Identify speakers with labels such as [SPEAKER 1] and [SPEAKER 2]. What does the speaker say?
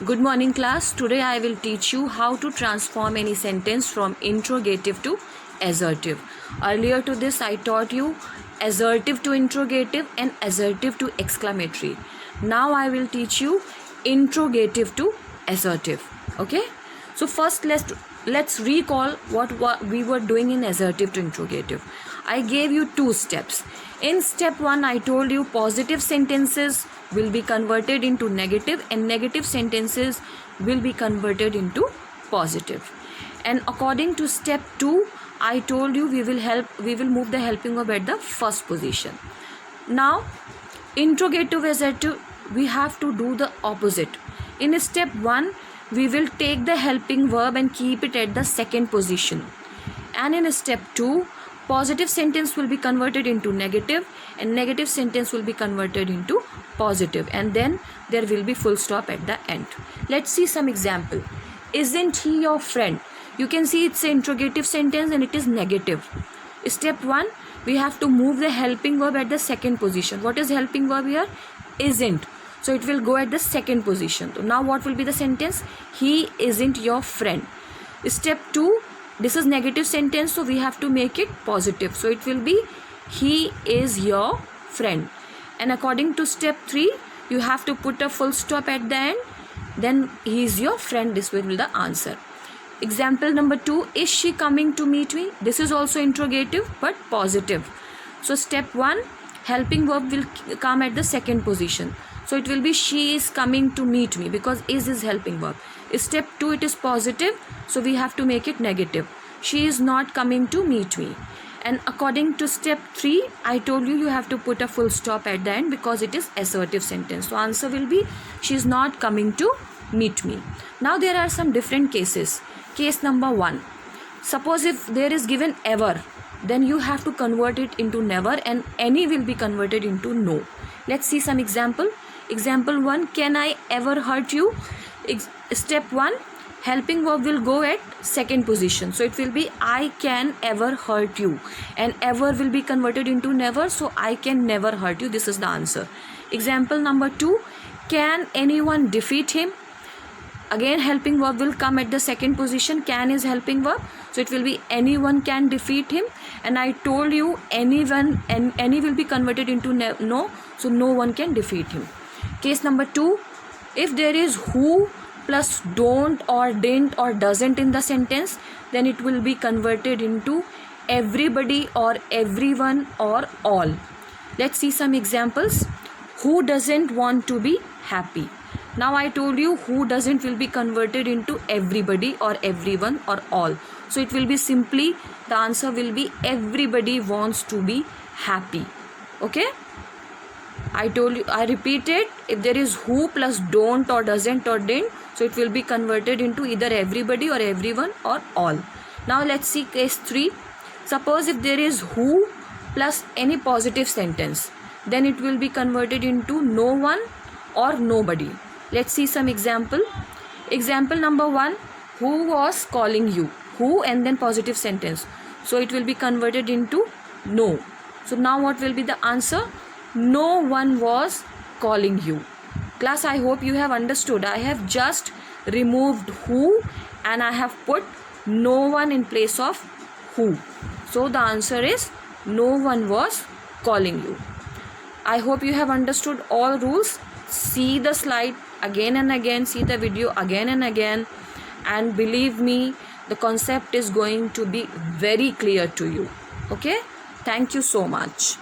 [SPEAKER 1] Good morning class. Today I will teach you how to transform any sentence from interrogative to assertive. Earlier to this I taught you assertive to interrogative and assertive to exclamatory. Now I will teach you interrogative to assertive. Okay? So first let's recall what we were doing in assertive to interrogative. I gave you two steps. In step 1 I told you positive sentences will be converted into negative and negative sentences will be converted into positive. And according to step 2 I told you we will move the helping verb at the first position. Now interrogative assertive we have to do the opposite. In step 1 we will take the helping verb and keep it at the second position. And in step 2 positive sentence will be converted into negative and negative sentence will be converted into positive, and then there will be full stop at the end. Let's see some example. Isn't he your friend? You can see it's an interrogative sentence and it is negative. Step 1 we have to move the helping verb at the second position. What is helping verb here? Isn't. So it will go at the second position. So now what will be the sentence? He isn't your friend. Step 2 this is negative sentence, so we have to make it positive. So it will be he is your friend. And according to step 3 you have to put a full stop at the end. Then he is your friend. This will be the answer. Example number 2, is she coming to meet me? This is also interrogative but positive. So step 1 helping verb will come at the second position. So it will be she is coming to meet me because is helping verb. Step 2 it is positive, so we have to make it negative. She is not coming to meet me. And according to step 3 I told you have to put a full stop at the end because it is assertive sentence. So answer will be she is not coming to meet me. Now there are some different cases. Case number 1, suppose if there is given ever, then you have to convert it into never and any will be converted into no. Let's see some example. Example 1, can I ever hurt you? Step 1 helping verb will go at second position, so it will be I can ever hurt you, and ever will be converted into never, so I can never hurt you. This is the answer. Example number 2, can anyone defeat him? Again helping verb will come at the second position. Can is helping verb, so it will be anyone can defeat him, and I told you anyone and any will be converted into no, so no one can defeat him. Case number 2, if there is who plus don't or didn't or doesn't in the sentence, then it will be converted into everybody or everyone or all. Let's see some examples. Who doesn't want to be happy? Now I told you who doesn't will be converted into everybody or everyone or all. So it will be simply the answer will be everybody wants to be happy. Okay? I told you, I repeat it, if there is who plus don't or doesn't or didn't, so it will be converted into either everybody or everyone or all. Now let's see case 3. Suppose if there is who plus any positive sentence, then it will be converted into no one or nobody. Let's see some example. Example number 1, who was calling you? Who and then positive sentence. So it will be converted into no. So now what will be the answer? No one was calling you. Class, I hope you have understood. I have just removed who and I have put no one in place of who. So the answer is no one was calling you. I hope you have understood all rules. See the slide again and again. See the video again and again. And believe me, the concept is going to be very clear to you. Okay? Thank you so much.